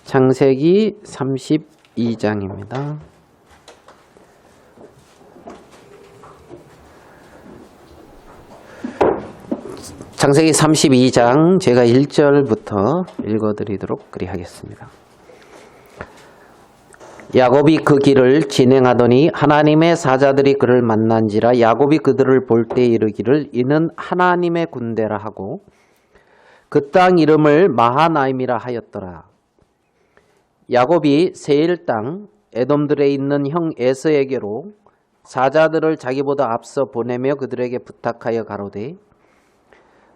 창세기 32장입니다. 창세기 32장 제가 1절부터 읽어드리도록 그리하겠습니다. 야곱이 그 길을 진행하더니 하나님의 사자들이 그를 만난지라. 야곱이 그들을 볼 때 이르기를 이는 하나님의 군대라 하고 그 땅 이름을 마하나임이라 하였더라. 야곱이 세일 땅 에돔들에 있는 형 에서에게로 사자들을 자기보다 앞서 보내며 그들에게 부탁하여 가로되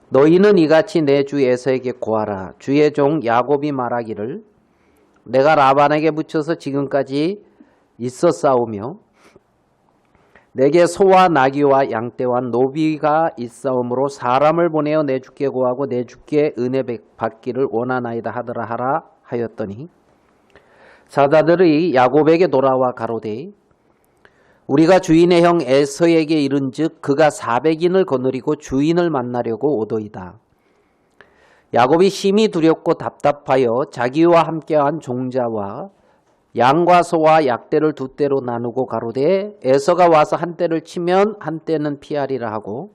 너희는 이같이 내 주 에서에게 고하라. 주의 종 야곱이 말하기를 내가 라반에게 붙여서 지금까지 있었사오며 내게 소와 나귀와 양떼와 노비가 있사오므로 사람을 보내어 내 주께 고하고 내 주께 은혜 받기를 원하나이다 하더라 하라 하였더니 사자들이 야곱에게 돌아와 가로되 우리가 주인의 형 에서에게 이른즉 그가 400인을 거느리고 주인을 만나려고 오도이다. 야곱이 심히 두렵고 답답하여 자기와 함께한 종자와 양과 소와 약대를 두 떼로 나누고 가로되 에서가 와서 한 떼를 치면 한 떼는 피하리라 하고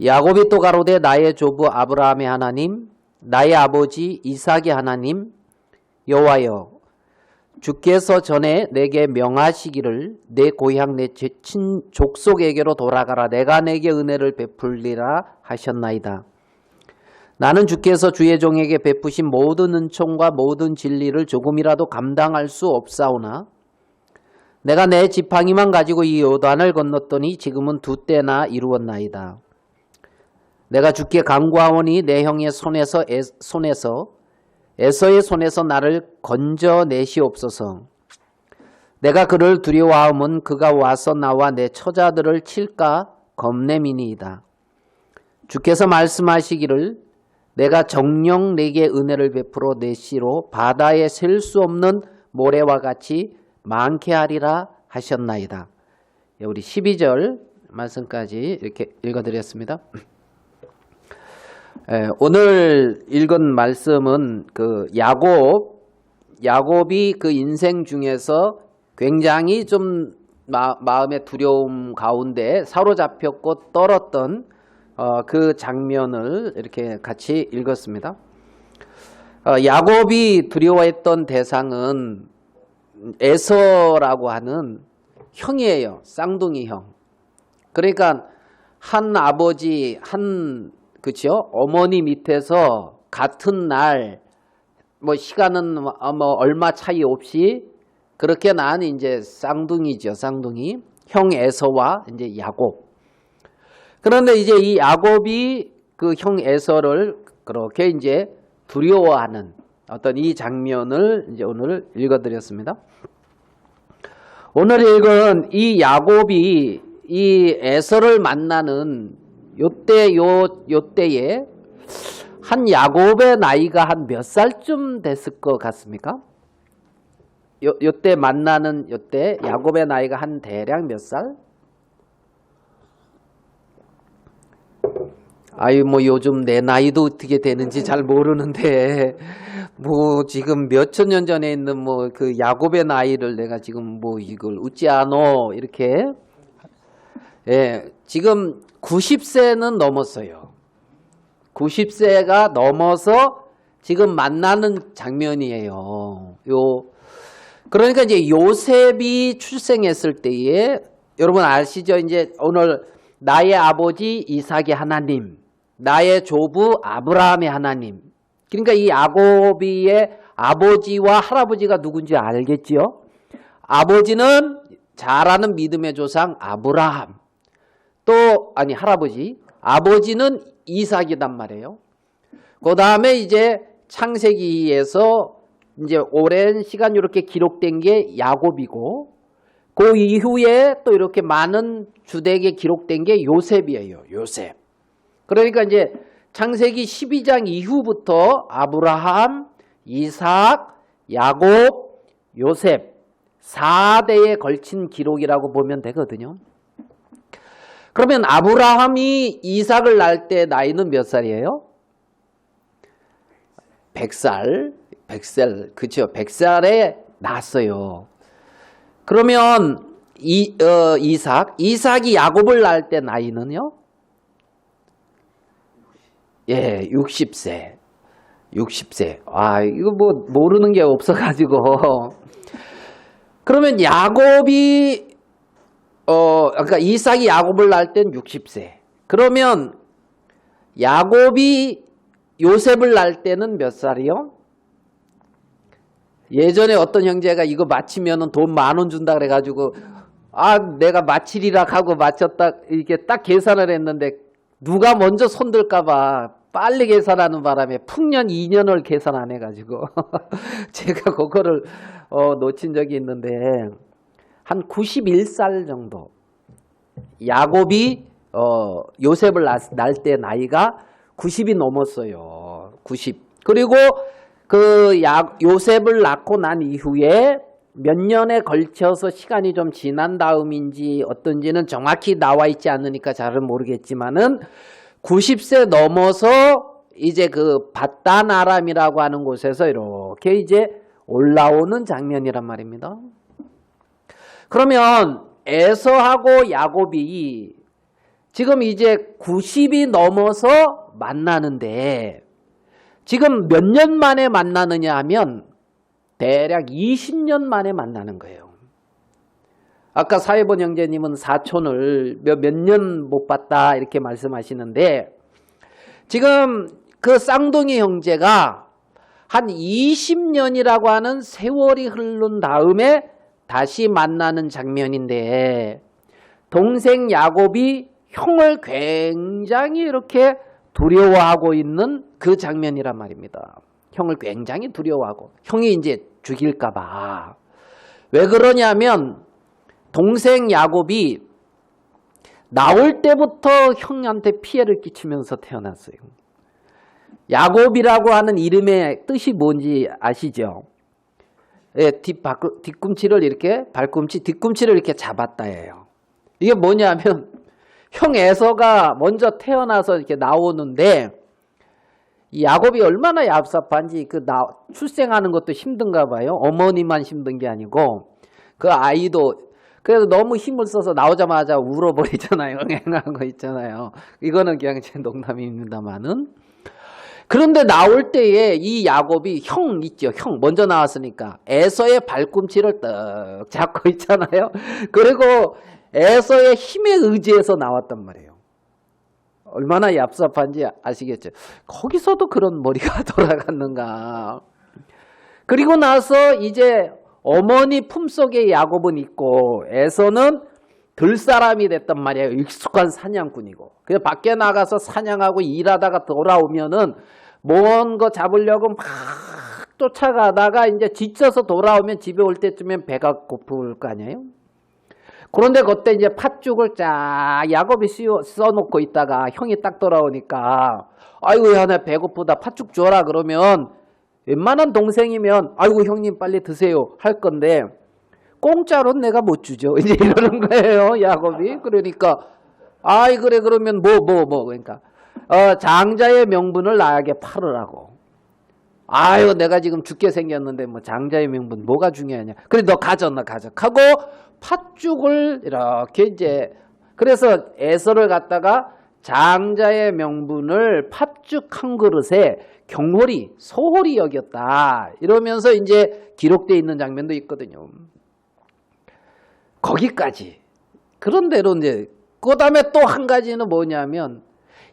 야곱이 또 가로되 나의 조부 아브라함의 하나님 나의 아버지 이삭의 하나님 여호와여 주께서 전에 내게 명하시기를 내 고향 내 족속에게로 돌아가라. 내가 내게 은혜를 베풀리라 하셨나이다. 나는 주께서 주의 종에게 베푸신 모든 은총과 모든 진리를 조금이라도 감당할 수 없사오나 내가 내 지팡이만 가지고 이 요단을 건넜더니 지금은 두 때나 이루었나이다. 내가 주께 간구하오니 내 형의 손에서 에서의 손에서 나를 건져내시옵소서. 내가 그를 두려워하면 그가 와서 나와 내 처자들을 칠까 겁내미니이다. 주께서 말씀하시기를 내가 정녕 내게 은혜를 베풀어 내 씨로 바다에 셀 수 없는 모래와 같이 많게 하리라 하셨나이다. 우리 12절 말씀까지 이렇게 읽어드렸습니다. 오늘 읽은 말씀은 그 야곱이 그 인생 중에서 굉장히 좀 마음의 두려움 가운데 사로잡혔고 떨었던 그 장면을 이렇게 같이 읽었습니다. 야곱이 두려워했던 대상은 에서라고 하는 형이에요. 쌍둥이 형. 그러니까 한 아버지 그렇죠? 어머니 밑에서 같은 날 뭐 시간은 뭐 얼마 차이 없이 그렇게 난 이제 쌍둥이죠. 쌍둥이. 형 에서와 이제 야곱. 그런데 이제 이 야곱이 그 형 에서를 그렇게 이제 두려워하는 어떤 이 장면을 이제 오늘 읽어드렸습니다. 오늘 읽은 이 야곱이 이 에서를 만나는 요때에 한 야곱의 나이가 한 몇 살쯤 됐을 것 같습니까? 요때 만나는 요때 야곱의 나이가 한 대략 몇 살? 아유 뭐 요즘 내 나이도 어떻게 되는지 잘 모르는데 뭐 지금 몇천 년 전에 있는 뭐 그 야곱의 나이를 내가 지금 뭐 이걸 웃지 않어 이렇게 지금 90세는 넘었어요. 90세가 넘어서 지금 만나는 장면이에요. 그러니까 이제 요셉이 출생했을 때에 여러분 아시죠? 이제 오늘 나의 아버지 이삭의 하나님, 나의 조부 아브라함의 하나님. 그러니까 이 야곱이의 아버지와 할아버지가 누군지 알겠지요? 아버지는 잘 아는 믿음의 조상 아브라함. 할아버지. 아버지는 이삭이단 말이에요. 그 다음에 이제 창세기에서 이제 오랜 시간 이렇게 기록된 게 야곱이고, 그 이후에 또 이렇게 많은 주택에 기록된 게 요셉이에요. 요셉. 그러니까 이제 창세기 12장 이후부터 아브라함, 이삭, 야곱, 요셉 4대에 걸친 기록이라고 보면 되거든요. 그러면 아브라함이 이삭을 낳을 때 나이는 몇 살이에요? 100살. 백살, 그쵸. 백살에 낳았어요. 그러면 이삭이 야곱을 낳을 때 나이는요? 예, 60세. 60세. 아, 이거 뭐 모르는 게 없어가지고. 그러면 야곱이 그러니까 이삭이 야곱을 낳을 땐 60세. 그러면 야곱이 요셉을 낳을 때는 몇 살이요? 예전에 어떤 형제가 이거 맞히면은 돈 10,000원 준다 그래가지고 내가 맞히리라 하고 맞췄다 이게 딱 계산을 했는데 누가 먼저 손들까봐 빨리 계산하는 바람에 풍년 2년을 계산 안 해가지고 제가 그거를 놓친 적이 있는데 한 91살 정도 야곱이 요셉을 낳을 때 나이가 90이 넘었어요. 90. 그리고 요셉을 낳고 난 이후에 몇 년에 걸쳐서 시간이 좀 지난 다음인지 어떤지는 정확히 나와 있지 않으니까 잘은 모르겠지만은 90세 넘어서 이제 그 바단 아람이라고 하는 곳에서 이렇게 이제 올라오는 장면이란 말입니다. 그러면 에서하고 야곱이 지금 이제 90이 넘어서 만나는데 지금 몇 년 만에 만나느냐 하면 대략 20년 만에 만나는 거예요. 아까 사회본 형제님은 사촌을 몇 년 못 봤다 이렇게 말씀하시는데 지금 그 쌍둥이 형제가 한 20년이라고 하는 세월이 흐른 다음에 다시 만나는 장면인데 동생 야곱이 형을 굉장히 이렇게 두려워하고 있는 그 장면이란 말입니다. 형을 굉장히 두려워하고 형이 이제 죽일까 봐. 왜 그러냐면 동생 야곱이 나올 때부터 형한테 피해를 끼치면서 태어났어요. 야곱이라고 하는 이름의 뜻이 뭔지 아시죠? 예, 뒤꿈치를 이렇게 뒤꿈치를 이렇게 잡았다예요. 이게 뭐냐면 형 에서가 먼저 태어나서 이렇게 나오는데 이 야곱이 얼마나 얍삽한지 출생하는 것도 힘든가 봐요. 어머니만 힘든 게 아니고 그 아이도 그래서 너무 힘을 써서 나오자마자 울어버리잖아요. 응행한 거 있잖아요. 이거는 그냥 제 농담입니다만은. 그런데 나올 때에 이 야곱이 형 있죠. 형 먼저 나왔으니까 에서의 발꿈치를 떡 잡고 있잖아요. 그리고 에서의 힘에 의지해서 나왔단 말이에요. 얼마나 얍삽한지 아시겠죠? 거기서도 그런 머리가 돌아갔는가. 그리고 나서 이제 어머니 품속에 야곱은 있고 에서는 들사람이 됐단 말이에요. 익숙한 사냥꾼이고. 그래서 밖에 나가서 사냥하고 일하다가 돌아오면은 먼 거 잡으려고 막 쫓아가다가 이제 지쳐서 돌아오면 집에 올 때쯤엔 배가 고플 거 아니에요? 그런데 그때 이제 팥죽을 쫙 야곱이 써놓고 있다가 형이 딱 돌아오니까 아이고 야 나 배고프다 팥죽 줘라 그러면 웬만한 동생이면 아이고 형님 빨리 드세요 할 건데 공짜로는 내가 못 주죠. 이제 이러는 거예요 야곱이. 그러니까 아이 그래 그러면 뭐 그러니까 장자의 명분을 나에게 팔으라고. 아유 내가 지금 죽게 생겼는데 뭐 장자의 명분 뭐가 중요하냐. 그래 너 가져 하고 팥죽을 이렇게 이제 그래서 에서를 갖다가 장자의 명분을 팥죽 한 그릇에 경홀히 소홀히 여겼다 이러면서 이제 기록되어 있는 장면도 있거든요. 거기까지. 그런대로 이제 그다음에 또 한 가지는 뭐냐면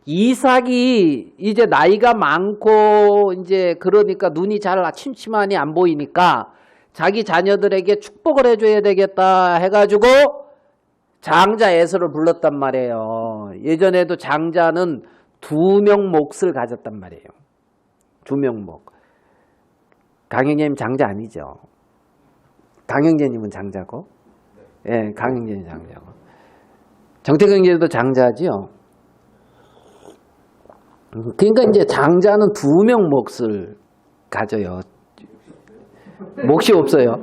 이삭이 이제 나이가 많고 이제 그러니까 눈이 잘 침침하니 안 보이니까 자기 자녀들에게 축복을 해줘야 되겠다 해가지고 장자 에서를 불렀단 말이에요. 예전에도 장자는 2명 몫을 가졌단 말이에요. 2명 몫. 강영재님 장자 아니죠? 강영재님은 장자고? 예, 강영재님 장자고. 정태경 형제도 장자지요? 그러니까 이제 장자는 2명 몫을 가져요. 몫이 없어요.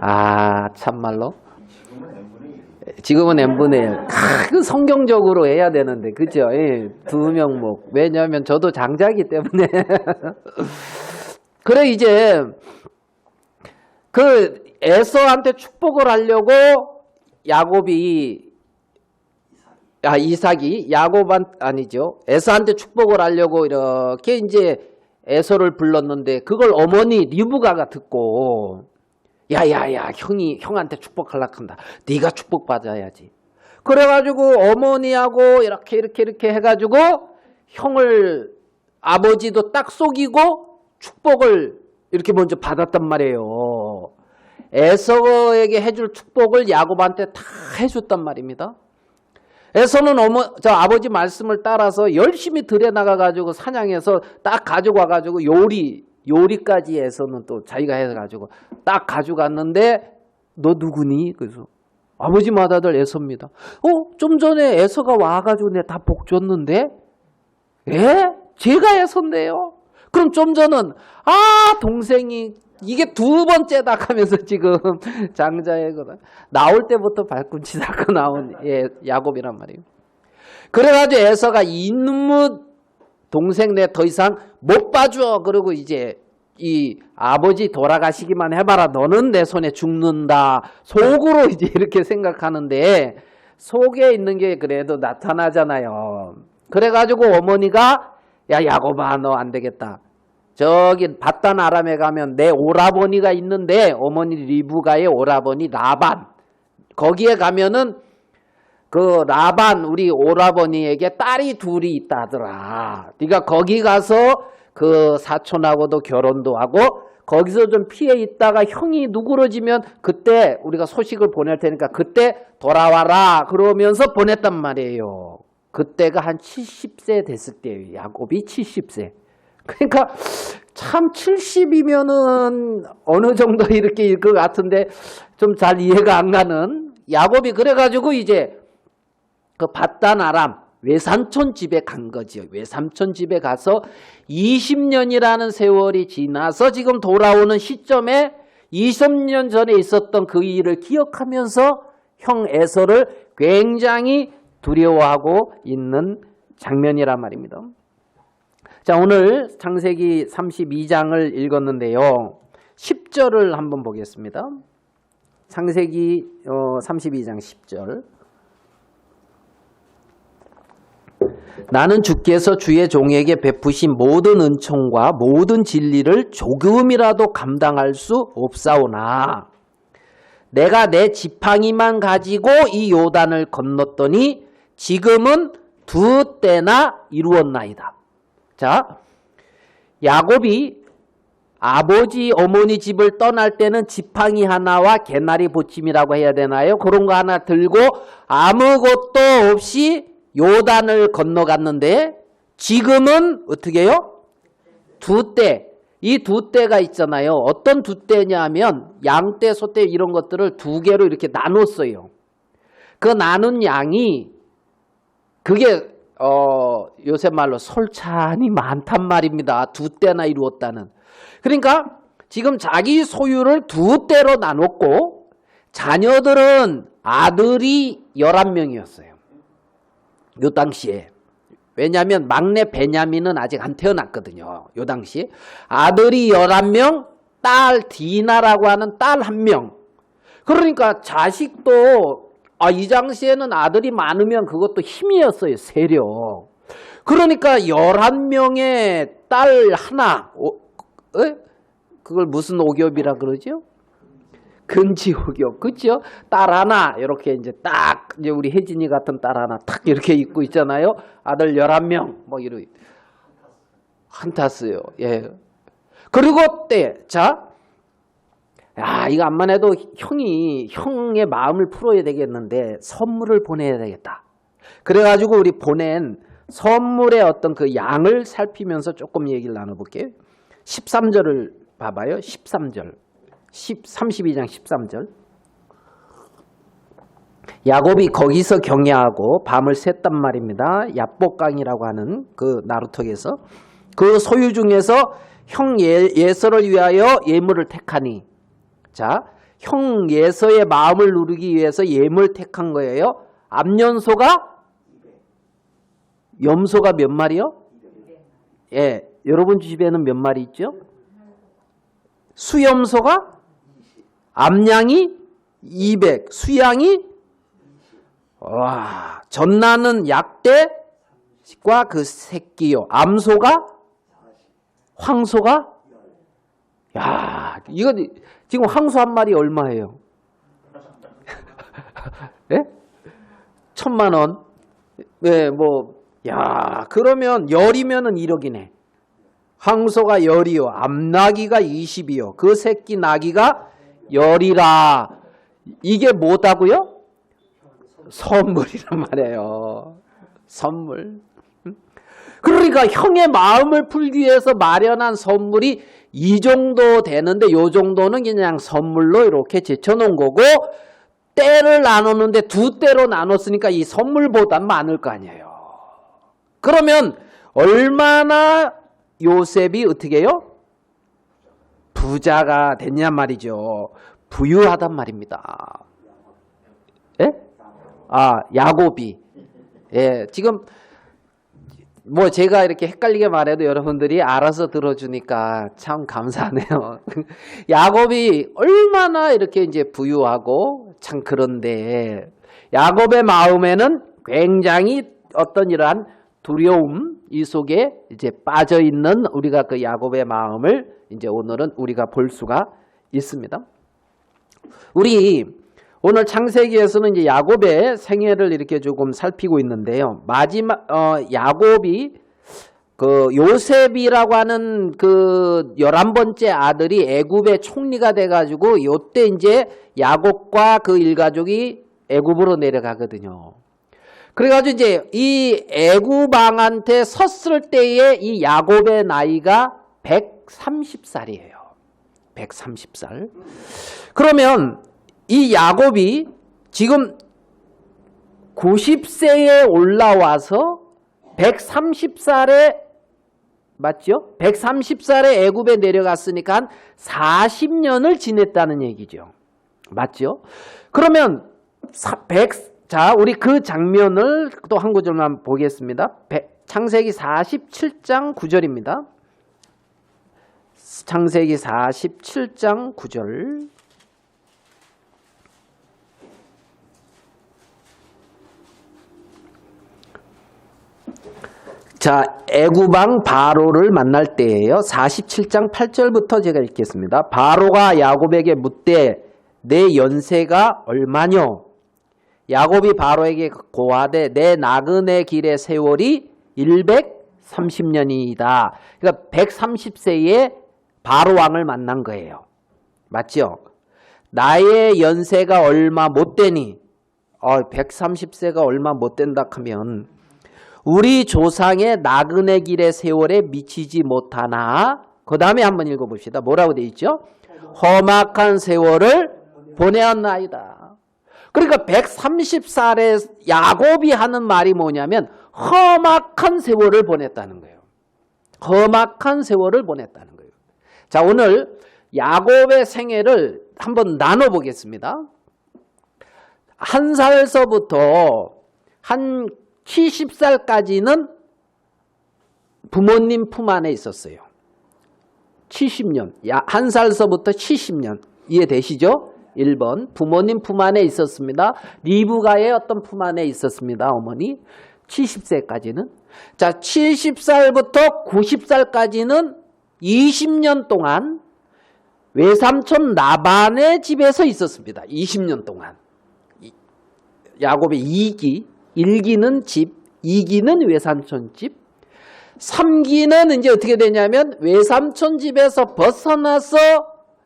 아, 참말로. 지금은 n분의 1. 그 성경적으로 해야 되는데, 그죠? 예, 2명 몫. 왜냐하면 저도 장자이기 때문에. 그래 이제 그 에서한테 축복을 하려고 이삭이 아니죠. 에서한테 축복을 하려고 이렇게 이제 에서를 불렀는데 그걸 어머니 리브가가 듣고 야야야 형한테 축복하려고 한다. 네가 축복받아야지. 그래가지고 어머니하고 이렇게 해가지고 형을 아버지도 딱 속이고 축복을 이렇게 먼저 받았단 말이에요. 에서에게 해줄 축복을 야곱한테 다 해줬단 말입니다. 에서는 아버지 말씀을 따라서 열심히 들여 나가가지고 사냥해서 딱 가지고 와가지고 요리까지 에서는 또 자기가 해가지고 딱 가져갔는데 너 누구니? 그래서 아버지 맏아들 에서입니다. 좀 전에 에서가 와가지고 내가 다 복 줬는데? 제가 에서인데요? 그럼 좀 전은 동생이 이게 두 번째다 하면서 지금 장자애거든. 나올 때부터 발꿈치 닦고 나온 야곱이란 말이에요. 그래가지고 에서가 이놈의 동생 내 더 이상 못 봐줘. 그러고 이제 이 아버지 돌아가시기만 해봐라. 너는 내 손에 죽는다. 속으로 이제 이렇게 생각하는데 속에 있는 게 그래도 나타나잖아요. 그래가지고 어머니가 야 야곱아 너 안 되겠다. 저기 밧단 아람에 가면 내 오라버니가 있는데 어머니 리브가의 오라버니 라반 거기에 가면은 그 라반 우리 오라버니에게 딸이 둘이 있다 하더라. 네가 거기 가서 그 사촌하고도 결혼도 하고 거기서 좀 피해 있다가 형이 누그러지면 그때 우리가 소식을 보낼 테니까 그때 돌아와라 그러면서 보냈단 말이에요. 그때가 한 70세 됐을 때예요. 야곱이 70세. 그러니까 참 70이면은 어느 정도 이렇게 일 것 같은데 좀 잘 이해가 안 가는 야곱이 그래가지고 이제 그 밧단 아람 외삼촌 집에 간 거지요. 외삼촌 집에 가서 20년이라는 세월이 지나서 지금 돌아오는 시점에 20년 전에 있었던 그 일을 기억하면서 형 에서를 굉장히 두려워하고 있는 장면이란 말입니다. 자, 오늘 창세기 32장을 읽었는데요. 10절을 한번 보겠습니다. 창세기 32장 10절. 나는 주께서 주의 종에게 베푸신 모든 은총과 모든 진리를 조금이라도 감당할 수 없사오나 내가 내 지팡이만 가지고 이 요단을 건넜더니 지금은 두 때나 이루었나이다. 자, 야곱이 아버지 어머니 집을 떠날 때는 지팡이 하나와 개나리 보침이라고 해야 되나요? 그런 거 하나 들고 아무것도 없이 요단을 건너갔는데 지금은 어떻게 해요? 두 때. 이 두 때가 있잖아요. 어떤 두 때냐면 양떼, 소떼 이런 것들을 두 개로 이렇게 나눴어요. 그 나눈 양이 그게 요새 말로 솔찬히 많단 말입니다. 두 때나 이루었다는. 그러니까 지금 자기 소유를 두 때로 나눴고 자녀들은 아들이 11명이었어요. 요 당시에. 왜냐하면 막내 베냐민은 아직 안 태어났거든요. 요 당시에. 아들이 11명, 딸 디나라고 하는 딸 1명. 그러니까 자식도 이 당시에는 아들이 많으면 그것도 힘이었어요. 세력. 그러니까 11명의 딸 하나. 그걸 무슨 오겹이라 그러죠? 근지오겹. 그렇죠? 딸 하나 이렇게 이제 딱 이제 우리 혜진이 같은 딸 하나 탁 이렇게 있고 있잖아요. 아들 11명 뭐 이러 한타스요. 예. 그리고 이거 암만 해도 형의 마음을 풀어야 되겠는데 선물을 보내야 되겠다. 그래가지고 우리 보낸 선물의 어떤 그 양을 살피면서 조금 얘기를 나눠볼게요. 13절을 봐봐요. 13절. 32장 13절. 야곱이 거기서 경야하고 밤을 샜단 말입니다. 야복강이라고 하는 그 나루턱에서 그 소유 중에서 형 예서를 위하여 예물을 택하니. 자, 형 예서의 마음을 누르기 위해서 예물 택한 거예요. 염소가 몇 마리요? 예, 여러분 집에는 몇 마리 있죠? 수염소가 암양이 200, 수양이 와, 전나는 약대과 그 새끼요. 암소가 황소가 야, 이거 지금 황소 한 마리 얼마예요? 예? 1,000,000원. 네, 뭐, 야, 그러면 열이면은 1억이네. 황소가 열이요. 암나기가 20이요. 그 새끼 나기가 열이라. 이게 뭐다고요? 선물이란 말이에요. 선물. 그러니까 형의 마음을 풀기 위해서 마련한 선물이 이 정도 되는데 요 정도는 그냥 선물로 이렇게 제쳐놓은 거고 때를 나누는데 두 때로 나눴으니까 이 선물보단 많을 거 아니에요. 그러면 얼마나 요셉이 어떻게 해요? 부자가 됐냔 말이죠. 부유하단 말입니다. 예? 아, 야곱이. 예, 지금 뭐 제가 이렇게 헷갈리게 말해도 여러분들이 알아서 들어주니까 참 감사하네요. 야곱이 얼마나 이렇게 이제 부유하고 참 그런데 야곱의 마음에는 굉장히 어떤 이러한 두려움 이 속에 이제 빠져 있는 우리가 그 야곱의 마음을 이제 오늘은 우리가 볼 수가 있습니다. 우리 오늘 창세기에서는 이제 야곱의 생애를 이렇게 조금 살피고 있는데요. 마지막 야곱이 그 요셉이라고 하는 그 11번째 아들이 애굽의 총리가 돼 가지고 요때 이제 야곱과 그 일가족이 애굽으로 내려가거든요. 그래 가지고 이제 이 애굽 왕한테 섰을 때에 이 야곱의 나이가 130살이에요. 130살. 그러면 이 야곱이 지금 90세에 올라와서 130살에 맞죠? 130살에 애굽에 내려갔으니까 한 40년을 지냈다는 얘기죠. 맞죠? 그러면 자, 우리 그 장면을 또 한 구절만 보겠습니다. 창세기 47장 9절입니다. 창세기 47장 9절. 자, 애굽 왕 바로를 만날 때예요. 47장 8절부터 제가 읽겠습니다. 바로가 야곱에게 묻되 내 연세가 얼마뇨? 야곱이 바로에게 고하되 내 나그네 길의 세월이 130년이다. 그러니까 130세에 바로 왕을 만난 거예요. 맞죠? 나의 연세가 얼마 못 되니 130세가 얼마 못 된다 하면 우리 조상의 나그네 길의 세월에 미치지 못하나. 그 다음에 한번 읽어봅시다. 뭐라고 되어 있죠? 험악한 세월을 보내었나이다. 그러니까 130살에 야곱이 하는 말이 뭐냐면 험악한 세월을 보냈다는 거예요. 험악한 세월을 보냈다는 거예요. 자, 오늘 야곱의 생애를 한번 나눠보겠습니다. 1살서부터 한 70살까지는 부모님 품 안에 있었어요. 70년. 1살서부터 70년. 이해되시죠? 1번. 부모님 품 안에 있었습니다. 리브가의 어떤 품 안에 있었습니다. 어머니. 70세까지는. 자, 70살부터 90살까지는 20년 동안 외삼촌 라반의 집에서 있었습니다. 20년 동안. 야곱의 2기. 1기는 집, 2기는 외삼촌 집, 3기는 이제 어떻게 되냐면 외삼촌 집에서 벗어나서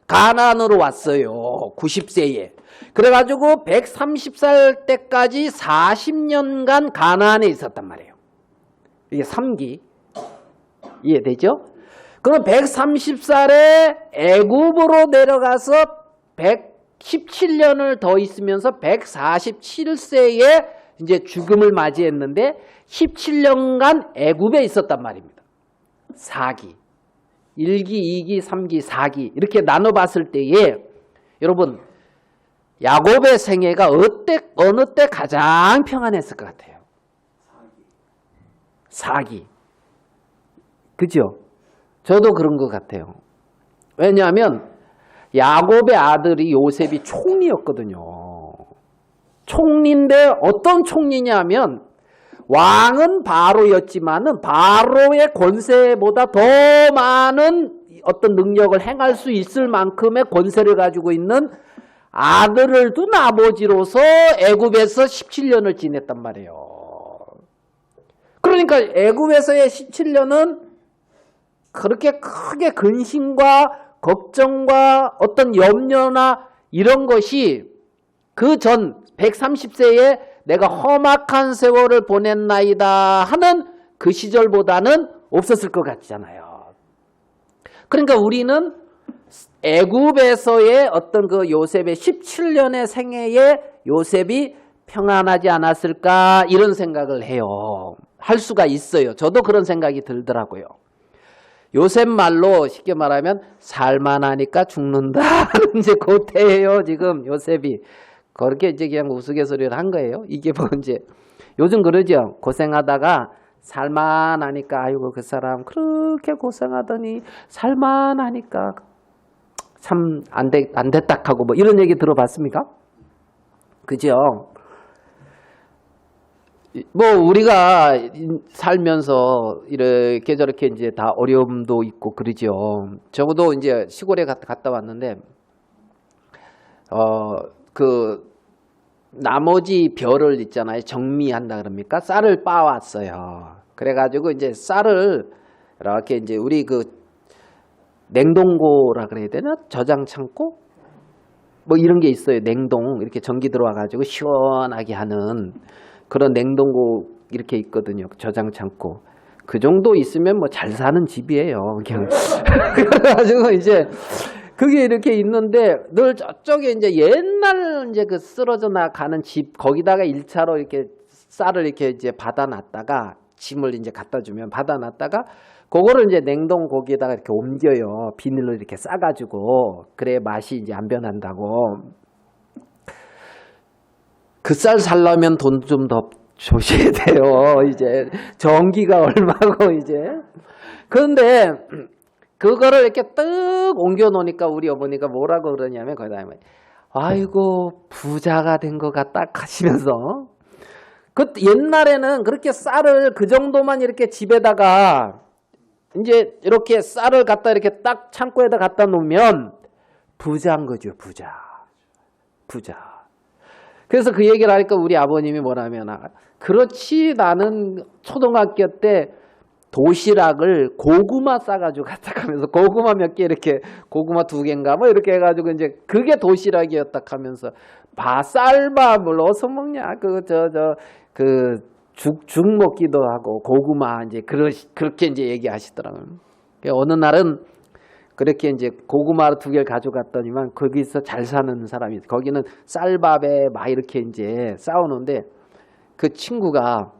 가나안으로 왔어요. 90세에. 그래가지고 130살 때까지 40년간 가나안에 있었단 말이에요. 이게 3기. 이해되죠? 그럼 130살에 애굽으로 내려가서 117년을 더 있으면서 147세에 이제 죽음을 맞이했는데 17년간 애굽에 있었단 말입니다. 4기. 1기, 2기, 3기, 4기 이렇게 나눠봤을 때에 여러분 야곱의 생애가 어느 때 가장 평안했을 것 같아요? 4기. 그죠? 저도 그런 것 같아요. 왜냐하면 야곱의 아들이 요셉이 총리였거든요. 총리인데 어떤 총리냐면 왕은 바로였지만은 바로의 권세보다 더 많은 어떤 능력을 행할 수 있을 만큼의 권세를 가지고 있는 아들을 둔 아버지로서 애굽에서 17년을 지냈단 말이에요. 그러니까 애굽에서의 17년은 그렇게 크게 근심과 걱정과 어떤 염려나 이런 것이 그 전 130세에 내가 험악한 세월을 보냈나이다 하는 그 시절보다는 없었을 것 같잖아요. 그러니까 우리는 애굽에서의 어떤 그 요셉의 17년의 생애에 요셉이 평안하지 않았을까 이런 생각을 해요. 할 수가 있어요. 저도 그런 생각이 들더라고요. 요셉 말로 쉽게 말하면 살만하니까 죽는다. 이제 고태예요. 지금 요셉이 그렇게 이제 그냥 우스갯소리를 한 거예요. 이게 뭐 이제 요즘 그러죠. 고생하다가 살만하니까 아이고 그 사람 그렇게 고생하더니 살만하니까 참 안 됐다 하고 뭐 이런 얘기 들어봤습니까? 그죠? 뭐 우리가 살면서 이렇게 저렇게 이제 다 어려움도 있고 그러죠. 적어도 이제 시골에 갔다 왔는데 그 나머지 벼를 있잖아요. 정미한다 그럽니까? 쌀을 빻았어요. 그래가지고 이제 쌀을 이렇게 이제 우리 그 냉동고라 그래야 되나? 저장 창고? 뭐 이런 게 있어요. 냉동 이렇게 전기 들어와가지고 시원하게 하는 그런 냉동고 이렇게 있거든요. 저장 창고. 그 정도 있으면 뭐 잘 사는 집이에요. 그냥 그래가지고 이제 그게 이렇게 있는데 늘 저쪽에 이제 옛날 이제 그 쓰러져 나가는 집 거기다가 1차로 이렇게 쌀을 이렇게 이제 받아놨다가 짐을 이제 갖다 주면 받아놨다가 그거를 이제 냉동고기에다가 이렇게 옮겨요. 비닐로 이렇게 싸가지고 그래 맛이 이제 안 변한다고. 그 쌀 살려면 돈 좀 더 주셔야 돼요. 이제 전기가 얼마고 이제. 그런데 그거를 이렇게 뜩 옮겨 놓으니까 우리 어머니가 뭐라고 그러냐면 거기다 아이고 부자가 된 것 같다 하시면서 그 옛날에는 그렇게 쌀을 그 정도만 이렇게 집에다가 이제 이렇게 쌀을 갖다 이렇게 딱 창고에다 갖다 놓으면 부자인 거죠. 부자. 그래서 그 얘기를 하니까 우리 아버님이 뭐라면 그렇지 나는 초등학교 때 도시락을 고구마 싸가지고 갔다 가면서 고구마 몇 개 이렇게 고구마 2개인가 뭐 이렇게 해가지고 이제 그게 도시락이었다 하면서 쌀밥을 어디서 먹냐 죽 먹기도 하고 고구마 이제 그렇게 이제 얘기하시더라고요. 어느 날은 그렇게 이제 고구마 2개를 가져갔더니만 거기서 잘 사는 사람이 거기는 쌀밥에 막 이렇게 이제 싸우는데 그 친구가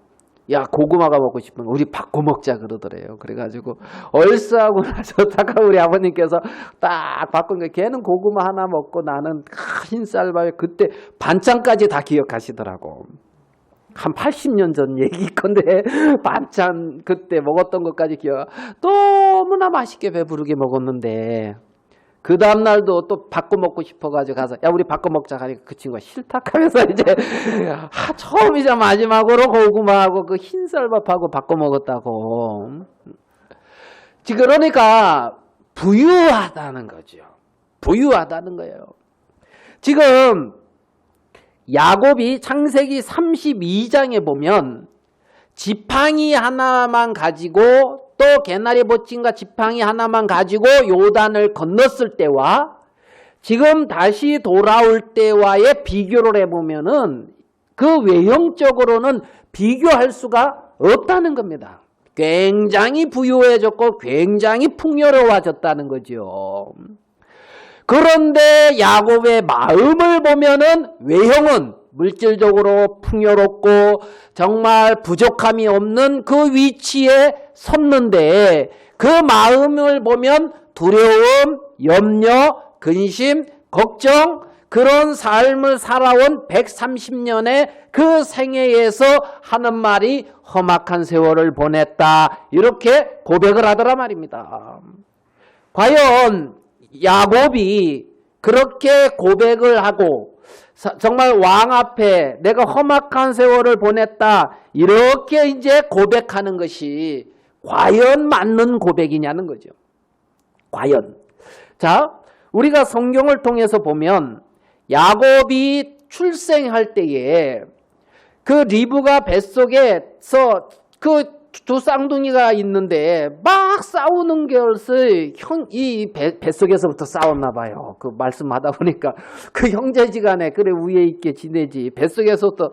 야 고구마가 먹고 싶은 거 우리 바꿔 먹자 그러더래요. 그래가지고 얼싸하고 나서다가 우리 아버님께서 딱 바꾼 거 걔는 고구마 하나 먹고 나는 흰 쌀밥에 그때 반찬까지 다 기억하시더라고. 한 80년 전 얘기 건데 반찬 그때 먹었던 것까지 기억. 너무나 맛있게 배부르게 먹었는데 그 다음날도 또 바꿔 먹고 싶어가지고 가서 야 우리 바꿔 먹자 하니까 그 친구가 싫다 하면서 이제 처음이자 마지막으로 고구마하고 그 흰쌀밥하고 바꿔 먹었다고. 지금 그러니까 부유하다는 거죠. 부유하다는 거예요. 지금 야곱이 창세기 32장에 보면 지팡이 하나만 가지고 또 개나리 보침과 지팡이 하나만 가지고 요단을 건넜을 때와 지금 다시 돌아올 때와의 비교를 해보면은 그 외형적으로는 비교할 수가 없다는 겁니다. 굉장히 부유해졌고 굉장히 풍요로워졌다는 거죠. 그런데 야곱의 마음을 보면은 외형은 물질적으로 풍요롭고 정말 부족함이 없는 그 위치에 섰는데 그 마음을 보면 두려움, 염려, 근심, 걱정 그런 삶을 살아온 130년의 그 생애에서 하는 말이 험악한 세월을 보냈다 이렇게 고백을 하더라 말입니다. 과연 야곱이 그렇게 고백을 하고 정말 왕 앞에 내가 험악한 세월을 보냈다 이렇게 이제 고백하는 것이 과연 맞는 고백이냐는 거죠. 과연. 자, 우리가 성경을 통해서 보면 야곱이 출생할 때에 그 리브가 뱃속에서 그 두 쌍둥이가 있는데 막 싸우는 것을 이 뱃속에서부터 싸웠나 봐요. 그 말씀하다 보니까 그 형제지간에 그래 위에 있게 지내지 뱃속에서부터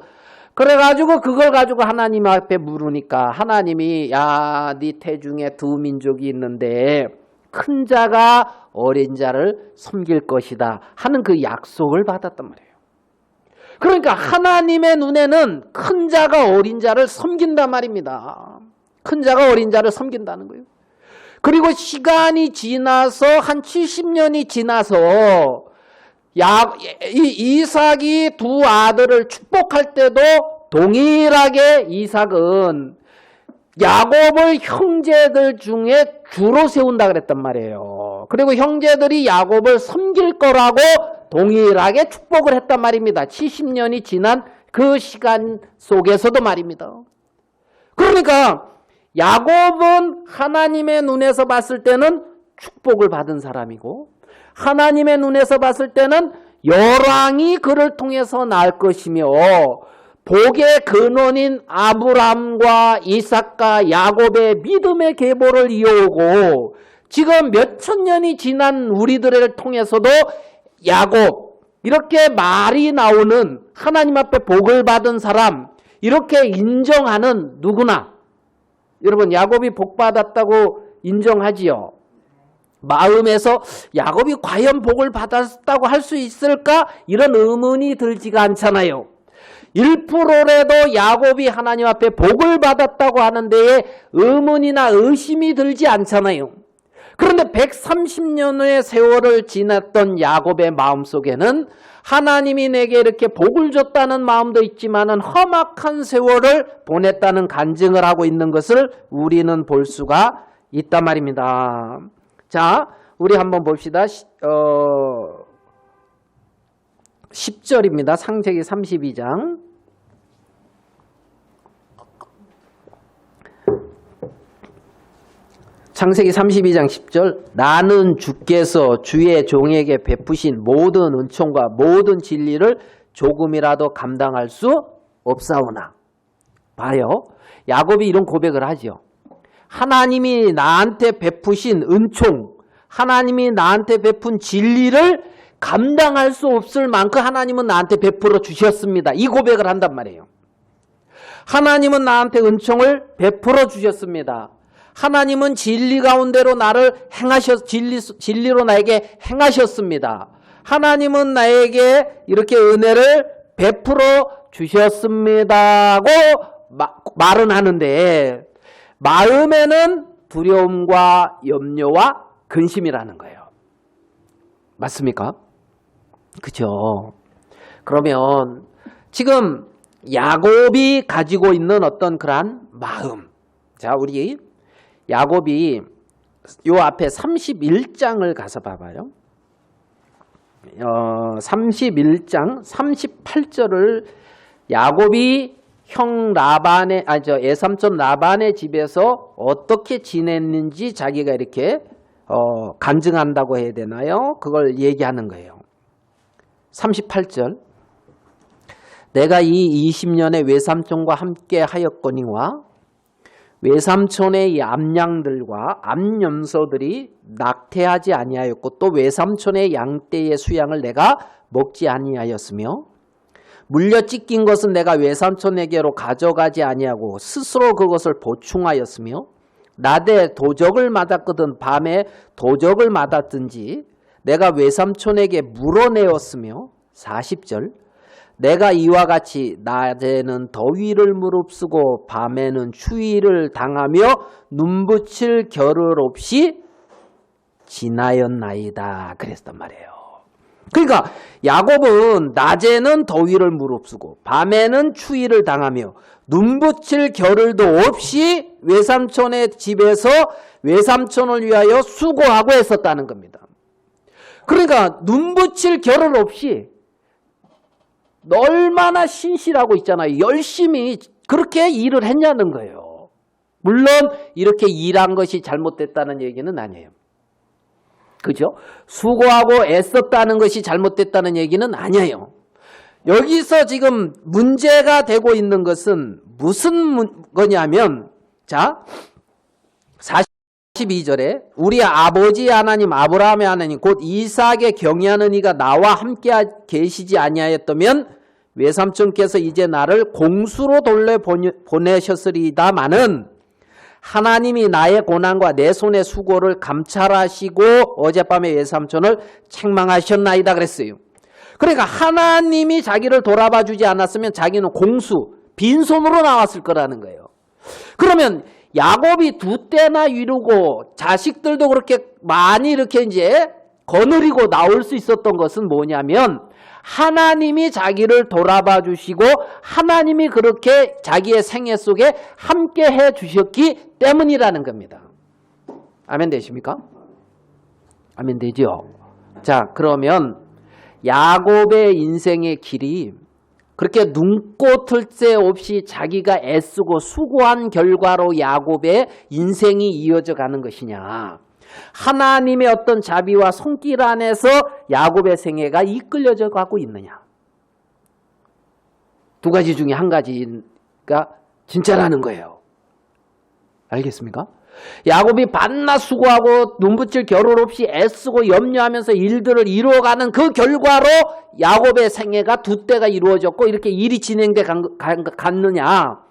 그래가지고 그걸 가지고 하나님 앞에 물으니까 하나님이 야, 네 태중에 두 민족이 있는데 큰 자가 어린 자를 섬길 것이다 하는 그 약속을 받았단 말이에요. 그러니까 하나님의 눈에는 큰 자가 어린 자를 섬긴단 말입니다. 큰 자가 어린 자를 섬긴다는 거예요. 그리고 시간이 지나서 한 70년이 지나서 이삭이 두 아들을 축복할 때도 동일하게 이삭은 야곱을 형제들 중에 주로 세운다 그랬단 말이에요. 그리고 형제들이 야곱을 섬길 거라고 동일하게 축복을 했단 말입니다. 70년이 지난 그 시간 속에서도 말입니다. 그러니까 야곱은 하나님의 눈에서 봤을 때는 축복을 받은 사람이고 하나님의 눈에서 봤을 때는 열왕이 그를 통해서 날 것이며 복의 근원인 아브람과 이삭과 야곱의 믿음의 계보를 이어오고 지금 몇천 년이 지난 우리들을 통해서도 야곱 이렇게 말이 나오는 하나님 앞에 복을 받은 사람 이렇게 인정하는 누구나 여러분 야곱이 복 받았다고 인정하지요. 마음에서 야곱이 과연 복을 받았다고 할 수 있을까? 이런 의문이 들지가 않잖아요. 1%라도 야곱이 하나님 앞에 복을 받았다고 하는 데에 의문이나 의심이 들지 않잖아요. 그런데 130년의 세월을 지났던 야곱의 마음속에는 하나님이 내게 이렇게 복을 줬다는 마음도 있지만은 험악한 세월을 보냈다는 간증을 하고 있는 것을 우리는 볼 수가 있단 말입니다. 자, 우리 한번 봅시다. 10절입니다. 창세기 32장. 창세기 32장 10절 나는 주께서 주의 종에게 베푸신 모든 은총과 모든 진리를 조금이라도 감당할 수 없사오나. 봐요. 야곱이 이런 고백을 하죠. 하나님이 나한테 베푸신 은총, 하나님이 나한테 베푼 진리를 감당할 수 없을 만큼 하나님은 나한테 베풀어 주셨습니다. 이 고백을 한단 말이에요. 하나님은 나한테 은총을 베풀어 주셨습니다. 하나님은 진리 가운데로 나를 진리로 나에게 행하셨습니다. 하나님은 나에게 이렇게 은혜를 베풀어 주셨습니다고 말은 하는데 마음에는 두려움과 염려와 근심이라는 거예요. 맞습니까? 그죠? 그러면 지금 야곱이 가지고 있는 어떤 그러한 마음. 자, 우리 야곱이 요 앞에 31장을 가서 봐봐요. 31장 38절을 야곱이 형 라반의 애삼촌 라반의 집에서 어떻게 지냈는지 자기가 이렇게 간증한다고 해야 되나요? 그걸 얘기하는 거예요. 38절 내가 이 20년의 외삼촌과 함께 하였거니와 외삼촌의 이 암양들과 암염소들이 낙태하지 아니하였고 또 외삼촌의 양떼의 수양을 내가 먹지 아니하였으며 물려 찢긴 것은 내가 외삼촌에게로 가져가지 아니하고 스스로 그것을 보충하였으며 낮에 도적을 맞았거든 밤에 도적을 맞았든지 내가 외삼촌에게 물어내었으며 40절 내가 이와 같이 낮에는 더위를 무릅쓰고 밤에는 추위를 당하며 눈붙일 겨를 없이 지나였나이다 그랬단 말이에요. 그러니까 야곱은 낮에는 더위를 무릅쓰고 밤에는 추위를 당하며 눈붙일 겨를도 없이 외삼촌의 집에서 외삼촌을 위하여 수고하고 했었다는 겁니다. 그러니까 눈 붙일 겨를 없이 얼마나 신실하고 있잖아요. 열심히 그렇게 일을 했냐는 거예요. 물론 이렇게 일한 것이 잘못됐다는 얘기는 아니에요. 그죠? 수고하고 애썼다는 것이 잘못됐다는 얘기는 아니에요. 여기서 지금 문제가 되고 있는 것은 무슨 거냐면, 자, 42절에 우리 아버지 하나님 아브라함의 하나님 곧 이삭의 경외하는 이가 나와 함께 계시지 아니하였다면 외삼촌께서 이제 나를 공수로 돌려보내셨으리다마는 하나님이 나의 고난과 내 손의 수고를 감찰하시고 어젯밤에 외삼촌을 책망하셨나이다 그랬어요. 그러니까 하나님이 자기를 돌아봐 주지 않았으면 자기는 공수, 빈손으로 나왔을 거라는 거예요. 그러면 야곱이 두 때나 이루고 자식들도 그렇게 많이 이렇게 이제 거느리고 나올 수 있었던 것은 뭐냐면 하나님이 자기를 돌아봐 주시고 하나님이 그렇게 자기의 생애 속에 함께 해 주셨기 때문이라는 겁니다. 아멘 되십니까? 아멘 되죠? 자, 그러면 야곱의 인생의 길이 그렇게 눈꽃 틀 새 없이 자기가 애쓰고 수고한 결과로 야곱의 인생이 이어져 가는 것이냐, 하나님의 어떤 자비와 손길 안에서 야곱의 생애가 이끌려져 가고 있느냐. 두 가지 중에 한 가지가 진짜라는 거예요. 알겠습니까? 야곱이 밤낮 수고하고 눈붙일 겨를 없이 애쓰고 염려하면서 일들을 이루어가는 그 결과로 야곱의 생애가 두 때가 이루어졌고 이렇게 일이 진행돼 갔느냐,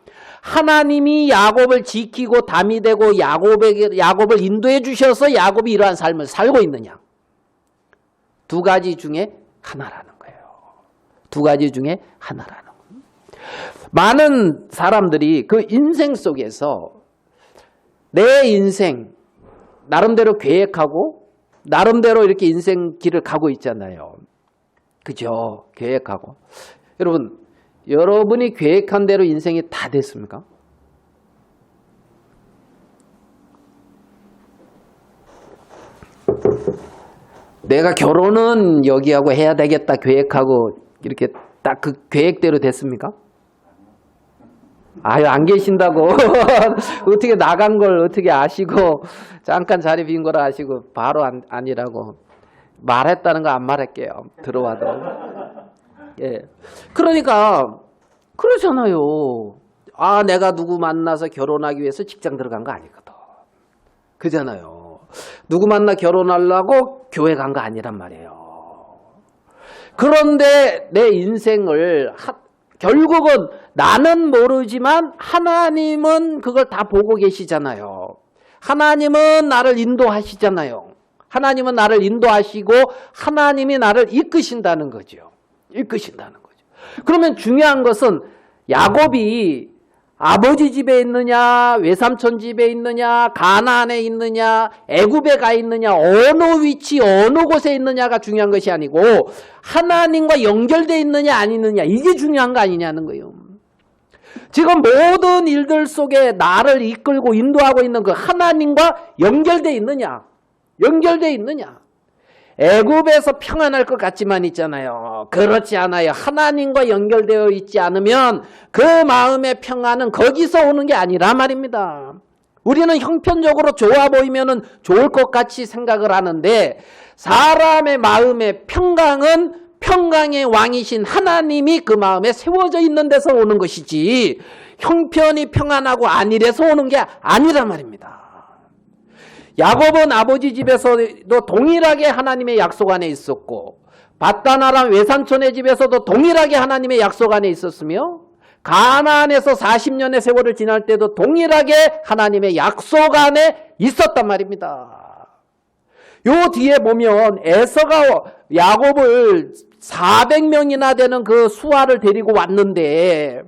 하나님이 야곱을 지키고 담이 되고 야곱을 인도해 주셔서 야곱이 이러한 삶을 살고 있느냐. 두 가지 중에 하나라는 거예요. 두 가지 중에 하나라는 거예요. 많은 사람들이 그 인생 속에서 내 인생 나름대로 계획하고 나름대로 이렇게 인생 길을 가고 있잖아요. 그죠? 계획하고. 여러분이 계획한 대로 인생이 다 됐습니까? 내가 결혼은 여기하고 해야 되겠다 계획하고 이렇게 딱 그 계획대로 됐습니까? 아유, 안 계신다고. 어떻게 나간 걸 어떻게 아시고, 잠깐 자리 빈 거라 아시고, 바로 아니라고. 말했다는 거 안 말할게요. 들어와도. 예. 그러니까, 그러잖아요. 아, 내가 누구 만나서 결혼하기 위해서 직장 들어간 거 아니거든. 그잖아요. 누구 만나 결혼하려고 교회 간 거 아니란 말이에요. 그런데 내 인생을 결국은 나는 모르지만 하나님은 그걸 다 보고 계시잖아요. 하나님은 나를 인도하시잖아요. 하나님은 나를 인도하시고 하나님이 나를 이끄신다는 거죠. 이끄신다는 거죠. 그러면 중요한 것은 야곱이 아버지 집에 있느냐, 외삼촌 집에 있느냐, 가나안에 있느냐, 애굽에 가 있느냐, 어느 위치, 어느 곳에 있느냐가 중요한 것이 아니고 하나님과 연결되어 있느냐, 아니느냐, 이게 중요한 거 아니냐는 거예요. 지금 모든 일들 속에 나를 이끌고 인도하고 있는 그 하나님과 연결되어 있느냐, 연결되어 있느냐. 애굽에서 평안할 것 같지만 있잖아요. 그렇지 않아요. 하나님과 연결되어 있지 않으면 그 마음의 평안은 거기서 오는 게 아니라 말입니다. 우리는 형편적으로 좋아 보이면 좋을 것 같이 생각을 하는데 사람의 마음의 평강은 평강의 왕이신 하나님이 그 마음에 세워져 있는 데서 오는 것이지 형편이 평안하고 안일해서 오는 게 아니란 말입니다. 야곱은 아버지 집에서도 동일하게 하나님의 약속 안에 있었고 밧단아람 외삼촌의 집에서도 동일하게 하나님의 약속 안에 있었으며 가나안에서 40년의 세월을 지날 때도 동일하게 하나님의 약속 안에 있었단 말입니다. 요 뒤에 보면 에서가 야곱을 400명이나 되는 그 수하를 데리고 왔는데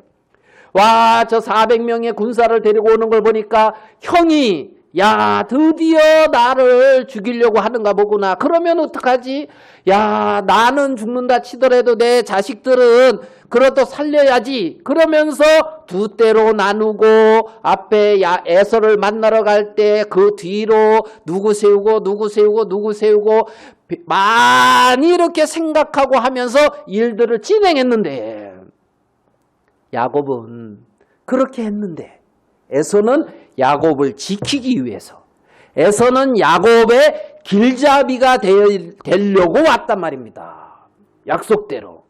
와, 저 400명의 군사를 데리고 오는 걸 보니까 형이 야, 드디어 나를 죽이려고 하는가 보구나. 그러면 어떡하지? 야, 나는 죽는다 치더라도 내 자식들은 그래도 살려야지. 그러면서 두 때로 나누고 앞에 에서를 만나러 갈 때 그 뒤로 누구 세우고 누구 세우고 누구 세우고 많이 이렇게 생각하고 하면서 일들을 진행했는데 야곱은 그렇게 했는데 에서는 야곱을 지키기 위해서 에서는 야곱의 길잡이가 되려고 왔단 말입니다. 약속대로.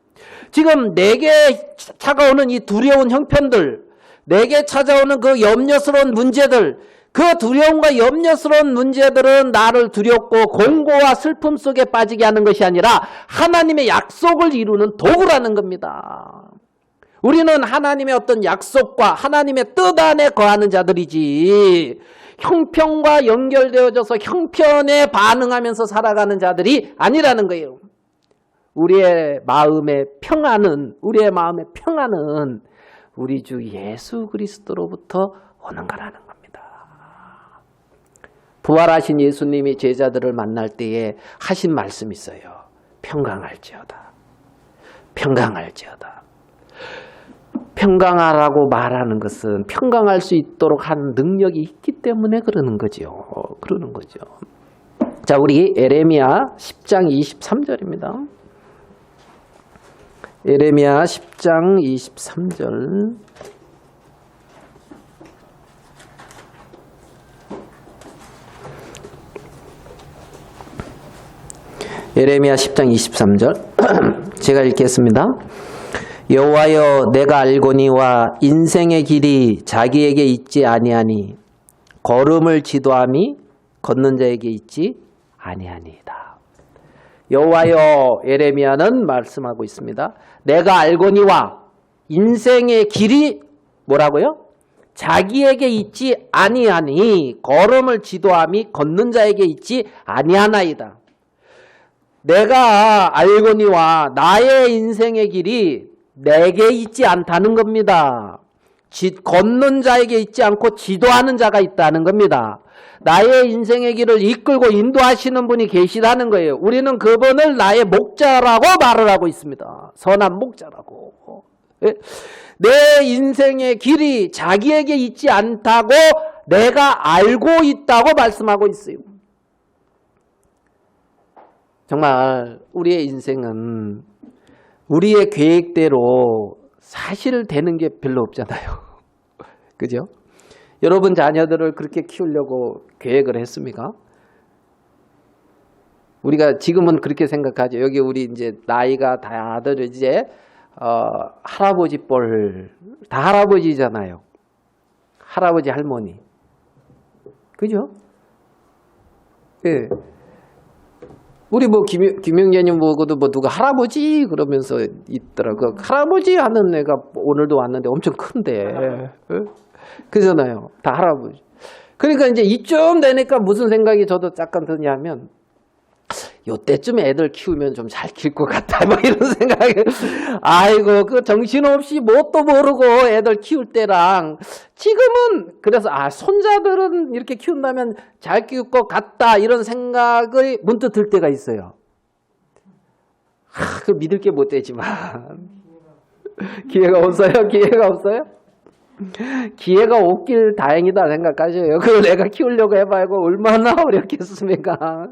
지금 내게 찾아오는 이 두려운 형편들, 내게 찾아오는 그 염려스러운 문제들, 그 두려움과 염려스러운 문제들은 나를 두렵고 공고와 슬픔 속에 빠지게 하는 것이 아니라 하나님의 약속을 이루는 도구라는 겁니다. 우리는 하나님의 어떤 약속과 하나님의 뜻 안에 거하는 자들이지 형편과 연결되어져서 형편에 반응하면서 살아가는 자들이 아니라는 거예요. 우리의 마음의 평안은 우리 주 예수 그리스도로부터 오는 거라는 겁니다. 부활하신 예수님이 제자들을 만날 때에 하신 말씀이 있어요. 평강할지어다. 평강할지어다. 평강하라고 말하는 것은 평강할 수 있도록 한 능력이 있기 때문에 그러는 거죠. 자, 우리 에레미야 10장 23절입니다. 에레미야 10장 23절. 에레미야 10장 23절. 제가 읽겠습니다. 여호와여, 내가 알거니와 인생의 길이 자기에게 있지 아니하니 걸음을 지도함이 걷는 자에게 있지 아니하니이다. 여호와여, 에레미야는 말씀하고 있습니다. 내가 알거니와 인생의 길이 뭐라고요? 자기에게 있지 아니하니 걸음을 지도함이 걷는 자에게 있지 아니하나이다. 내가 알거니와 나의 인생의 길이 내게 있지 않다는 겁니다. 걷는 자에게 있지 않고 지도하는 자가 있다는 겁니다. 나의 인생의 길을 이끌고 인도하시는 분이 계시다는 거예요. 우리는 그분을 나의 목자라고 말을 하고 있습니다. 선한 목자라고. 내 인생의 길이 자기에게 있지 않다고 내가 알고 있다고 말씀하고 있어요. 정말 우리의 인생은 우리의 계획대로 사실 되는 게 별로 없잖아요. 그죠? 여러분 자녀들을 그렇게 키우려고 계획을 했습니까? 우리가 지금은 그렇게 생각하죠. 여기 우리 이제 나이가 다들 이제 할아버지 다 할아버지잖아요. 할아버지 할머니. 그죠? 예. 우리 뭐 김영재님 보고도 뭐 누가 할아버지 그러면서 있더라고. 할아버지 하는 애가 오늘도 왔는데 엄청 큰데. 그잖아요. 다 할아버지. 그러니까 이제 이쯤 되니까 무슨 생각이 저도 약간 드냐면 요때쯤에 애들 키우면 좀 잘 키울 것 같다. 뭐 이런 생각이. 아이고, 그 정신없이 뭣도 모르고 애들 키울 때랑 지금은 그래서 손자들은 이렇게 키운다면 잘 키울 것 같다. 이런 생각이 문득 들 때가 있어요. 그 믿을 게 못 되지만. 기회가 없어요? 기회가 없어요? 기회가 없길 다행이다 생각하셔요. 그걸 내가 키우려고 해봐야고 얼마나 어렵겠습니까?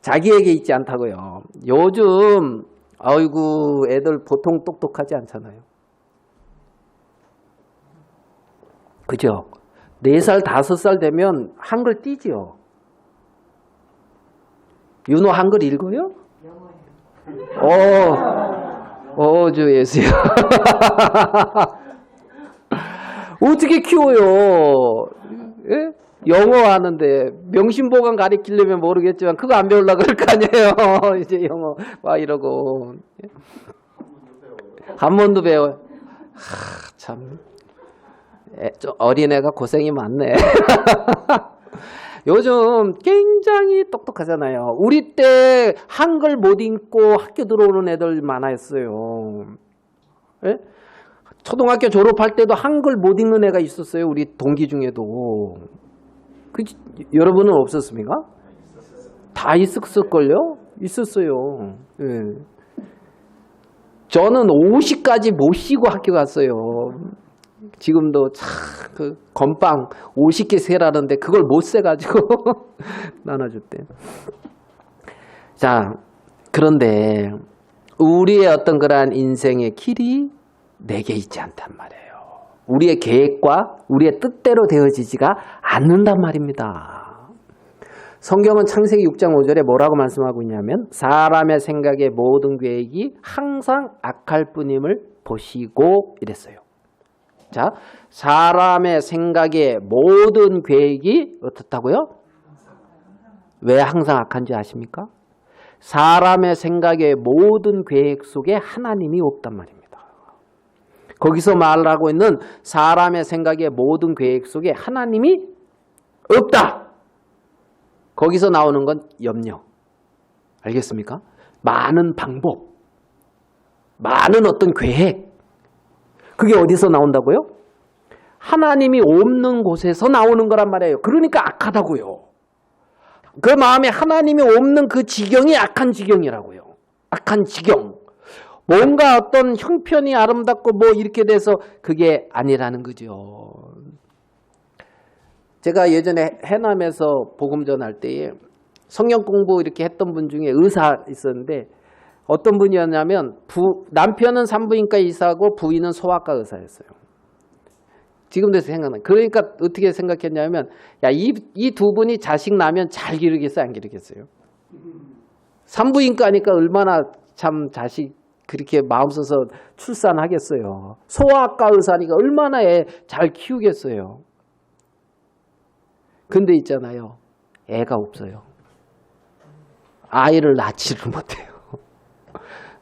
자기에게 있지 않다고요. 요즘 아이고 애들 보통 똑똑하지 않잖아요. 그죠? 4살 5살 되면 한글 띄지요. 윤호 한글 읽어요? 주 예수야. 어떻게 키워요? 예? 영어 하는데 명심보감 가리키려면 모르겠지만 그거 안 배우려고 그럴 거 아니에요. 이제 영어 와 이러고 한문도 배워요. 참 어린애가 고생이 많네. 요즘 굉장히 똑똑하잖아요. 우리 때 한글 못 읽고 학교 들어오는 애들 많았어요. 예? 초등학교 졸업할 때도 한글 못 읽는 애가 있었어요. 우리 동기 중에도. 여러분은 없었습니까? 다 있었을걸요? 있었어요. 예. 저는 50까지 못 쉬고 학교 갔어요. 지금도 그 건빵 50개 세라는데 그걸 못 세가지고 나눠줬대요. 자, 그런데 우리의 어떤 그러한 인생의 길이 내게 있지 않단 말이에요. 우리의 계획과 우리의 뜻대로 되어지지가 않는단 말입니다. 성경은 창세기 6장 5절에 뭐라고 말씀하고 있냐면 사람의 생각의 모든 계획이 항상 악할 뿐임을 보시고 이랬어요. 자, 사람의 생각의 모든 계획이 어떻다고요? 왜 항상 악한지 아십니까? 사람의 생각의 모든 계획 속에 하나님이 없단 말입니다. 거기서 말하고 있는 사람의 생각의 모든 계획 속에 하나님이 없다. 거기서 나오는 건 염려. 알겠습니까? 많은 방법, 많은 어떤 계획. 그게 어디서 나온다고요? 하나님이 없는 곳에서 나오는 거란 말이에요. 그러니까 악하다고요. 그 마음에 하나님이 없는 그 지경이 악한 지경이라고요. 악한 지경. 뭔가 어떤 형편이 아름답고 뭐 이렇게 돼서 그게 아니라는 거죠. 제가 예전에 해남에서 복음 전할 때에 성경 공부 이렇게 했던 분 중에 의사 있었는데 어떤 분이었냐면 남편은 산부인과 의사고 부인은 소아과 의사였어요. 지금도 생각나요. 그러니까 어떻게 생각했냐면 야, 이 두 분이 자식 나면 잘 기르겠어요? 안 기르겠어요? 산부인과니까 얼마나 참 자식 그렇게 마음 써서 출산하겠어요. 소아과 의사니까 얼마나 애 잘 키우겠어요. 근데 있잖아요. 애가 없어요. 아이를 낳지를 못해요.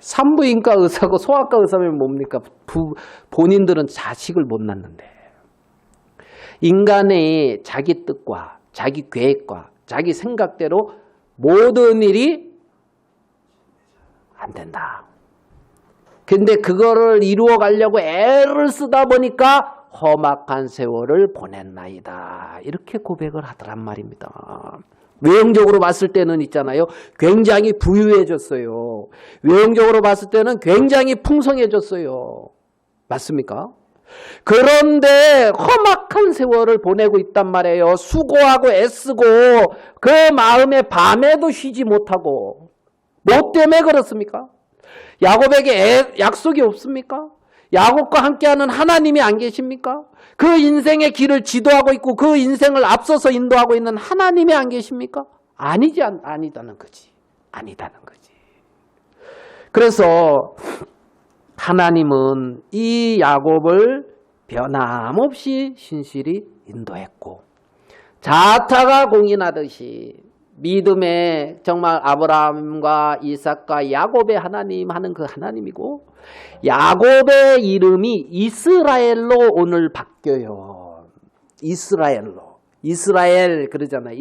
산부인과 의사고 소아과 의사면 뭡니까? 본인들은 자식을 못 낳는데. 인간의 자기 뜻과 자기 계획과 자기 생각대로 모든 일이 안 된다. 근데 그거를 이루어 가려고 애를 쓰다 보니까 험악한 세월을 보냈나이다. 이렇게 고백을 하더란 말입니다. 외형적으로 봤을 때는 있잖아요. 굉장히 부유해졌어요. 외형적으로 봤을 때는 굉장히 풍성해졌어요. 맞습니까? 그런데 험악한 세월을 보내고 있단 말이에요. 수고하고 애쓰고 그 마음에 밤에도 쉬지 못하고. 뭐 때문에 그렇습니까? 야곱에게 약속이 없습니까? 야곱과 함께하는 하나님이 안 계십니까? 그 인생의 길을 지도하고 있고 그 인생을 앞서서 인도하고 있는 하나님이 안 계십니까? 아니다는 거지. 아니다는 거지. 그래서 하나님은 이 야곱을 변함없이 신실히 인도했고 자타가 공인하듯이 믿음의 정말 아브라함과 이삭과 야곱의 하나님 하는 그 하나님이고 야곱의 이름이 이스라엘로 오늘 바뀌어요. 이스라엘로. 이스라엘 그러잖아요.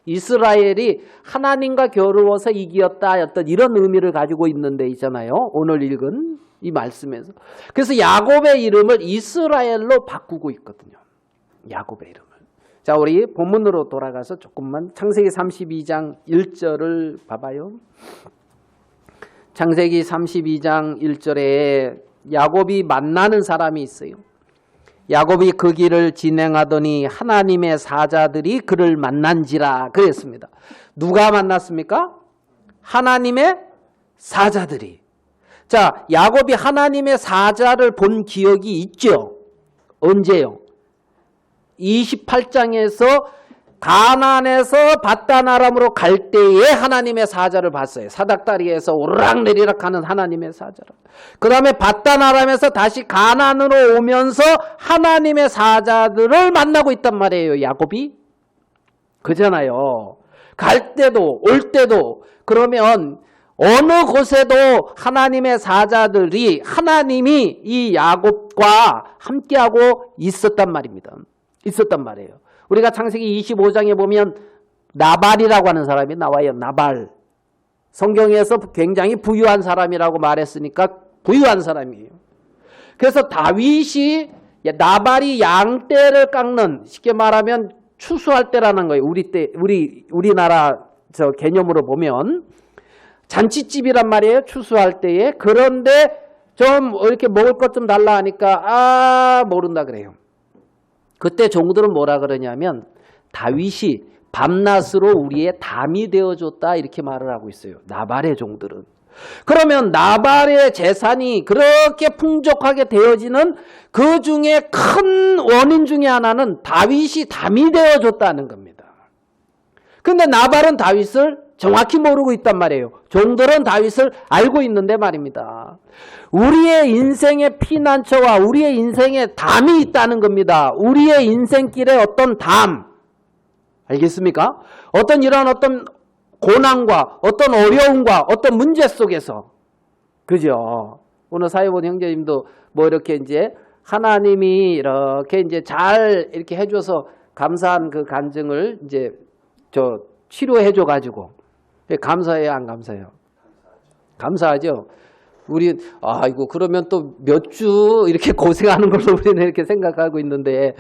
이스라엘이 하나님과 겨루어서 이기었다 어떤 이런 의미를 가지고 있는데 있잖아요. 오늘 읽은 이 말씀에서. 그래서 야곱의 이름을 이스라엘로 바꾸고 있거든요. 야곱의 이름을. 자, 우리 본문으로 돌아가서 조금만 창세기 32장 1절을 봐봐요. 창세기 32장 1절에 야곱이 만나는 사람이 있어요. 야곱이 그 길을 진행하더니 하나님의 사자들이 그를 만난지라 그랬습니다. 누가 만났습니까? 하나님의 사자들이. 자, 야곱이 하나님의 사자를 본 기억이 있죠? 언제요? 28장에서 가나안에서 밧단 아람으로 갈 때에 하나님의 사자를 봤어요. 사닥다리에서 오르락내리락 하는 하나님의 사자를. 그 다음에 밧단 아람에서 다시 가나안으로 오면서 하나님의 사자들을 만나고 있단 말이에요. 야곱이. 그잖아요. 갈 때도 올 때도. 그러면 어느 곳에도 하나님의 사자들이 하나님이 이 야곱과 함께하고 있었단 말입니다. 있었단 말이에요. 우리가 창세기 25장에 보면 나발이라고 하는 사람이 나와요. 나발. 성경에서 굉장히 부유한 사람이라고 말했으니까 부유한 사람이에요. 그래서 다윗이 나발이 양떼를 깎는, 쉽게 말하면 추수할 때라는 거예요. 우리나라 저 개념으로 보면 잔치집이란 말이에요. 추수할 때에. 그런데 좀 이렇게 먹을 것 좀 달라 하니까 모른다 그래요. 그때 종들은 뭐라 그러냐면 다윗이 밤낮으로 우리의 담이 되어줬다 이렇게 말을 하고 있어요. 나발의 종들은. 그러면 나발의 재산이 그렇게 풍족하게 되어지는 그 중에 큰 원인 중에 하나는 다윗이 담이 되어줬다는 겁니다. 근데 나발은 다윗을 정확히 모르고 있단 말이에요. 종들은 다윗을 알고 있는데 말입니다. 우리의 인생의 피난처와 우리의 인생에 담이 있다는 겁니다. 우리의 인생길에 어떤 담, 알겠습니까? 어떤 고난과 어떤 어려움과 어떤 문제 속에서, 그죠? 오늘 사회본 형제님도 뭐 이렇게 이제 하나님이 이렇게 이제 잘 이렇게 해줘서 감사한 그 간증을 이제 치료해줘 가지고 감사해요, 안 감사해요? 감사하죠. 우리 이거 그러면 또 몇 주 이렇게 고생하는 걸로 우리는 이렇게 생각하고 있는데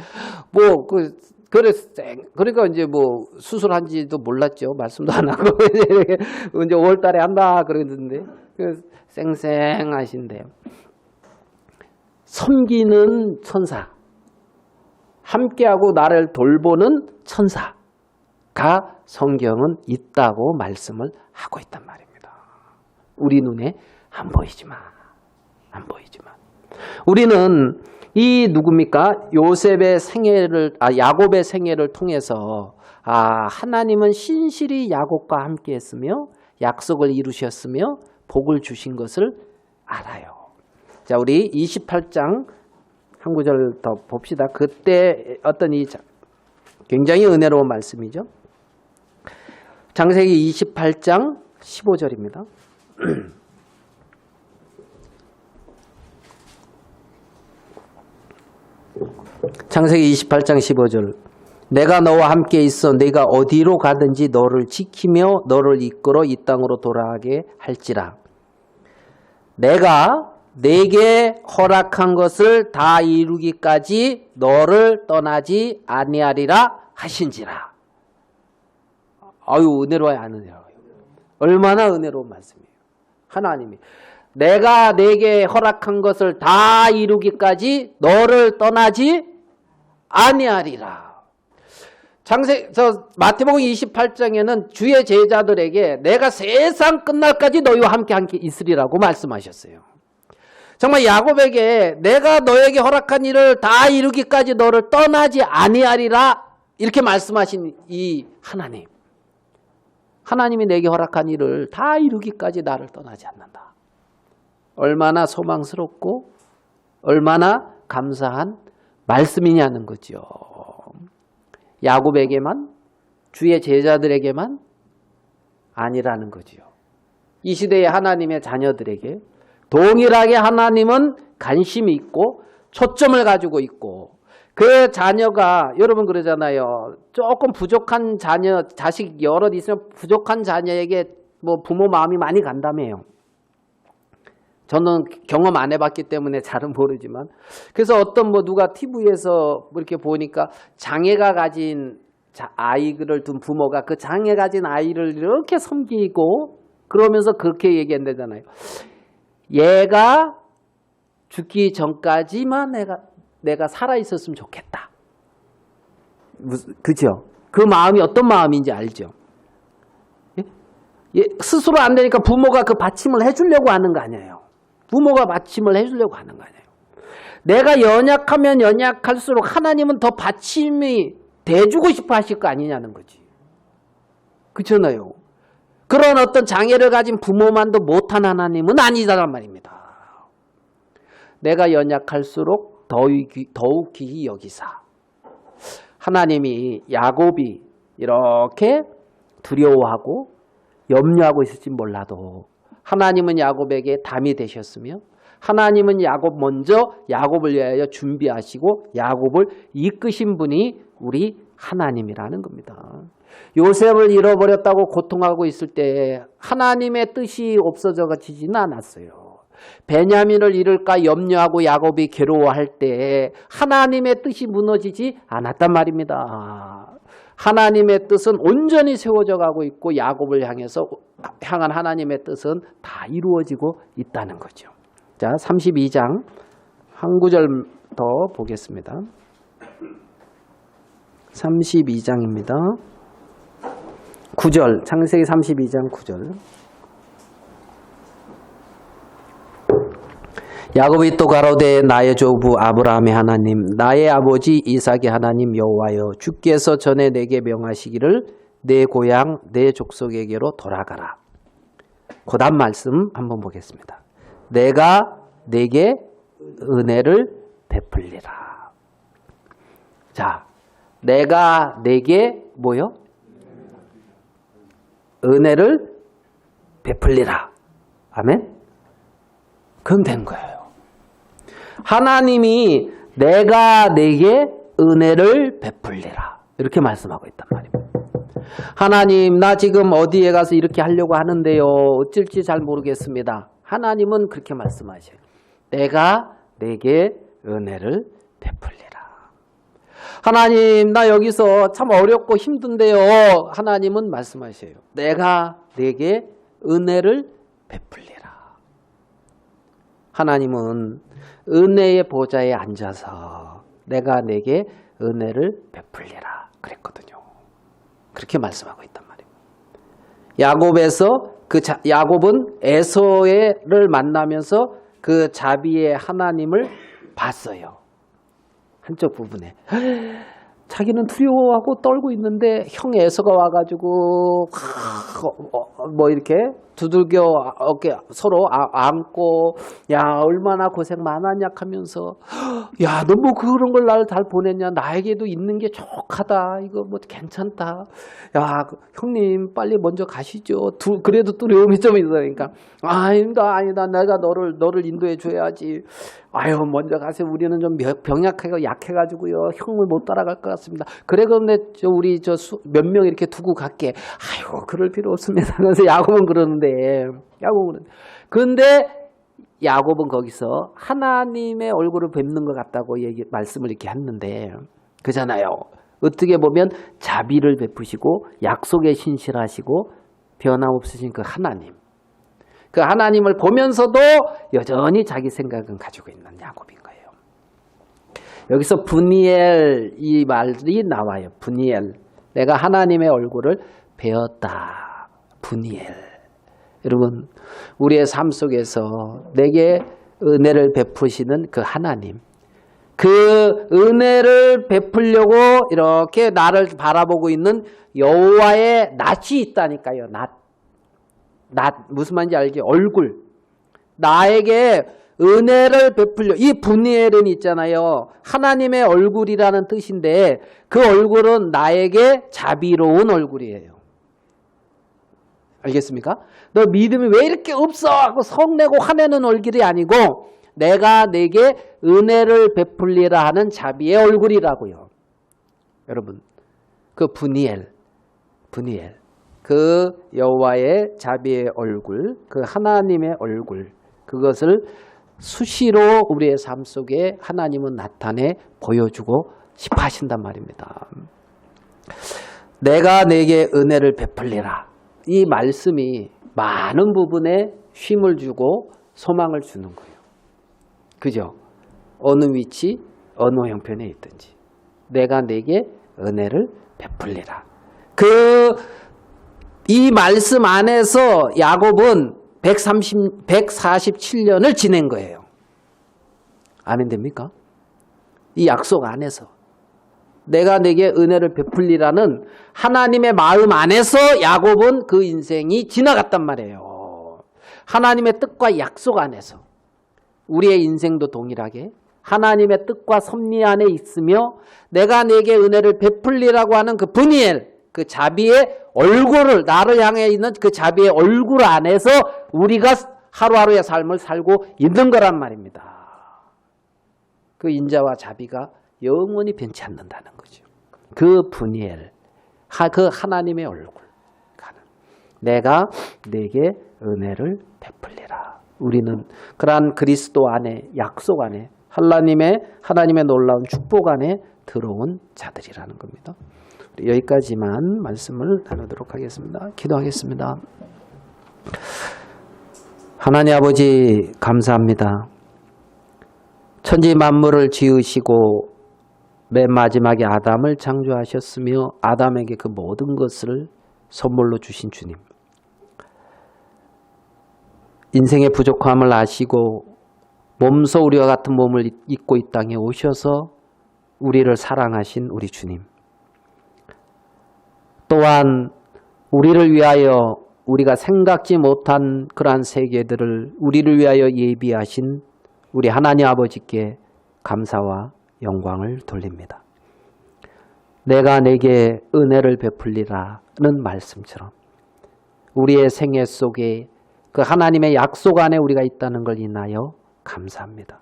그러니까 이제 뭐 수술한지도 몰랐죠. 말씀도 안 하고 이제 5월달에 한다 그러는데 쌩쌩하신데요. 섬기는 천사, 함께하고 나를 돌보는 천사가 성경은 있다고 말씀을 하고 있단 말입니다. 우리 눈에 안 보이지만 우리는 이 누굽니까? 야곱의 생애를 통해서 하나님은 신실히 야곱과 함께 했으며 약속을 이루셨으며 복을 주신 것을 알아요. 자, 우리 28장 한 구절 더 봅시다. 그때 어떤 굉장히 은혜로운 말씀이죠. 창세기 28장 15절입니다. 창세기 28장 15절. 내가 너와 함께 있어 네가 어디로 가든지 너를 지키며 너를 이끌어 이 땅으로 돌아가게 할지라. 내가 내게 허락한 것을 다 이루기까지 너를 떠나지 아니하리라 하신지라. 은혜로워요, 안 은혜로워요? 얼마나 은혜로운 말씀이에요. 하나님이 내가 내게 허락한 것을 다 이루기까지 너를 떠나지 아니하리라. 마태복음 28장에는 주의 제자들에게 내가 세상 끝날까지 너희와 함께 있으리라고 말씀하셨어요. 정말 야곱에게 내가 너에게 허락한 일을 다 이루기까지 너를 떠나지 아니하리라 이렇게 말씀하신 이 하나님이 내게 허락한 일을 다 이루기까지 나를 떠나지 않는다. 얼마나 소망스럽고 얼마나 감사한 말씀이냐는 거죠. 야곱에게만, 주의 제자들에게만 아니라는 거죠. 이 시대의 하나님의 자녀들에게 동일하게 하나님은 관심이 있고 초점을 가지고 있고, 그 자녀가, 여러분 그러잖아요. 조금 부족한 자식 여럿 있으면 부족한 자녀에게 뭐 부모 마음이 많이 간다며요. 저는 경험 안 해봤기 때문에 잘은 모르지만, 그래서 누가 TV에서 이렇게 보니까 장애가 가진 아이를 둔 부모가 그 장애 가진 아이를 이렇게 섬기고 그러면서 그렇게 얘기한다잖아요. 얘가 죽기 전까지만 내가 살아있었으면 좋겠다. 그죠? 그 마음이 어떤 마음인지 알죠? 스스로 안 되니까 부모가 그 받침을 해주려고 하는 거 아니에요. 부모가 받침을 해주려고 하는 거 아니에요. 내가 연약하면 연약할수록 하나님은 더 받침이 돼주고 싶어 하실 거 아니냐는 거지. 그렇잖아요. 그런 어떤 장애를 가진 부모만도 못한 하나님은 아니다란 말입니다. 내가 연약할수록 더욱 귀히 여기사. 하나님이 야곱이 이렇게 두려워하고 염려하고 있을지 몰라도 하나님은 야곱에게 담이 되셨으며 하나님은 먼저 야곱을 위하여 준비하시고 야곱을 이끄신 분이 우리 하나님이라는 겁니다. 요셉을 잃어버렸다고 고통하고 있을 때 하나님의 뜻이 없어져지지는 않았어요. 베냐민을 잃을까 염려하고 야곱이 괴로워할 때 하나님의 뜻이 무너지지 않았단 말입니다. 하나님의 뜻은 온전히 세워져 가고 있고 야곱을 향한 하나님의 뜻은 다 이루어지고 있다는 거죠. 자, 32장 한 구절 더 보겠습니다. 32장입니다. 9절, 창세기 32장 9절. 야곱이 또 가로되 나의 조부 아브라함의 하나님 나의 아버지 이삭의 하나님 여호와여 주께서 전에 내게 명하시기를 내 고향 내 족속에게로 돌아가라. 그 다음 말씀 한번 보겠습니다. 내가 내게 은혜를 베풀리라. 자, 내가 내게 뭐요? 은혜를 베풀리라. 아멘? 그럼 된 거예요. 하나님이 내가 내게 은혜를 베풀리라. 이렇게 말씀하고 있단 말입니다. 하나님, 나 지금 어디에 가서 이렇게 하려고 하는데요. 어쩔지 잘 모르겠습니다. 하나님은 그렇게 말씀하셔요. 내가 내게 은혜를 베풀리라. 하나님, 나 여기서 참 어렵고 힘든데요. 하나님은 말씀하셔요. 내가 내게 은혜를 베풀리라. 하나님은 은혜의 보좌에 앉아서 내가 내게 은혜를 베풀리라 그랬거든요. 그렇게 말씀하고 있단 말이에요. 야곱은 에서를 만나면서 그 자비의 하나님을 봤어요. 한쪽 부분에. 자기는 두려워하고 떨고 있는데 형 에서가 와가지고 뭐 이렇게 두들겨 어깨 서로 안고 야 얼마나 고생 많았냐 하면서 야 너 뭐 그런 걸 날 잘 보냈냐 나에게도 있는 게 족하다 이거 뭐 괜찮다 야 형님 빨리 먼저 가시죠. 그래도 두려움이 좀 있으니까 아니다 내가 너를 인도해 줘야지. 아유 먼저 가세요. 우리는 좀 병약하고 약해가지고요 형을 못 따라갈 것 같습니다. 그래 그런데 우리 몇 명 이렇게 두고 갈게. 아이고 그럴 필요 없습니다. 그래서 야곱은 그러는데 근데 야곱은 거기서 하나님의 얼굴을 뵙는 것 같다고 말씀을 이렇게 했는데 그잖아요. 어떻게 보면 자비를 베푸시고 약속에 신실하시고 변함없으신 그 하나님. 그 하나님을 보면서도 여전히 자기 생각은 가지고 있는 야곱인 거예요. 여기서 분이엘 이 말이 나와요. 분이엘. 내가 하나님의 얼굴을 배웠다. 분이엘. 여러분 우리의 삶 속에서 내게 은혜를 베푸시는 그 하나님. 그 은혜를 베풀려고 이렇게 나를 바라보고 있는 여호와의 낯이 있다니까요. 낯 무슨 말인지 알죠? 얼굴. 나에게 은혜를 베풀려. 이 분이엘은 있잖아요. 하나님의 얼굴이라는 뜻인데 그 얼굴은 나에게 자비로운 얼굴이에요. 알겠습니까? 너 믿음이 왜 이렇게 없어? 하고 성내고 화내는 얼굴이 아니고 내가 내게 은혜를 베풀리라 하는 자비의 얼굴이라고요. 여러분 그 분이엘 그 여호와의 자비의 얼굴 그 하나님의 얼굴 그것을 수시로 우리의 삶 속에 하나님은 나타내 보여주고 싶어 하신단 말입니다. 내가 내게 은혜를 베풀리라. 이 말씀이 많은 부분에 쉼을 주고 소망을 주는 거예요. 그죠? 어느 위치, 어느 형편에 있든지 내가 내게 은혜를 베풀리라. 이 말씀 안에서 야곱은 147년을 지낸 거예요. 아멘 됩니까? 이 약속 안에서 내가 내게 은혜를 베풀리라는 하나님의 마음 안에서 야곱은 그 인생이 지나갔단 말이에요. 하나님의 뜻과 약속 안에서 우리의 인생도 동일하게 하나님의 뜻과 섭리 안에 있으며 내가 내게 은혜를 베풀리라고 하는 그 분이엘 그 자비의 얼굴을 나를 향해 있는 그 자비의 얼굴 안에서 우리가 하루하루의 삶을 살고 있는 거란 말입니다. 그 인자와 자비가 영원히 변치 않는다는 거죠. 그 분이엘 그 하나님의 얼굴 내가 내게 은혜를 베풀리라. 우리는 그러한 그리스도 안에, 약속 안에, 하나님의 놀라운 축복 안에 들어온 자들이라는 겁니다. 여기까지만 말씀을 나누도록 하겠습니다. 기도하겠습니다. 하나님 아버지 감사합니다. 천지 만물을 지으시고 맨 마지막에 아담을 창조하셨으며 아담에게 그 모든 것을 선물로 주신 주님. 인생의 부족함을 아시고 몸소 우리와 같은 몸을 입고 이 땅에 오셔서 우리를 사랑하신 우리 주님. 또한 우리를 위하여 우리가 생각지 못한 그러한 세계들을 우리를 위하여 예비하신 우리 하나님 아버지께 감사와 영광을 돌립니다. 내가 내게 은혜를 베풀리라는 말씀처럼 우리의 생애 속에 그 하나님의 약속 안에 우리가 있다는 걸 인하여 감사합니다.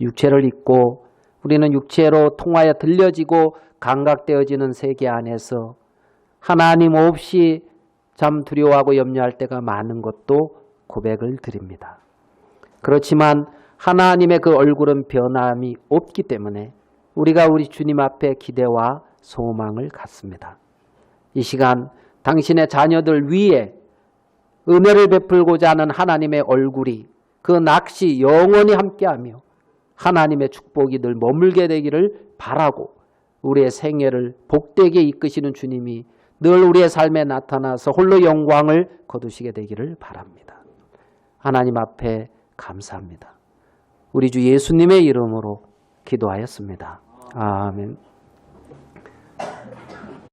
육체를 입고 우리는 육체로 통하여 들려지고 감각되어지는 세계 안에서 하나님 없이 참 두려워하고 염려할 때가 많은 것도 고백을 드립니다. 그렇지만 하나님의 그 얼굴은 변함이 없기 때문에 우리가 우리 주님 앞에 기대와 소망을 갖습니다. 이 시간 당신의 자녀들 위에 은혜를 베풀고자 하는 하나님의 얼굴이 그 낚시 영원히 함께하며 하나님의 축복이 늘 머물게 되기를 바라고 우리의 생애를 복되게 이끄시는 주님이 늘 우리의 삶에 나타나서 홀로 영광을 거두시게 되기를 바랍니다. 하나님 앞에 감사합니다. 우리 주 예수님의 이름으로 기도하였습니다. 아멘.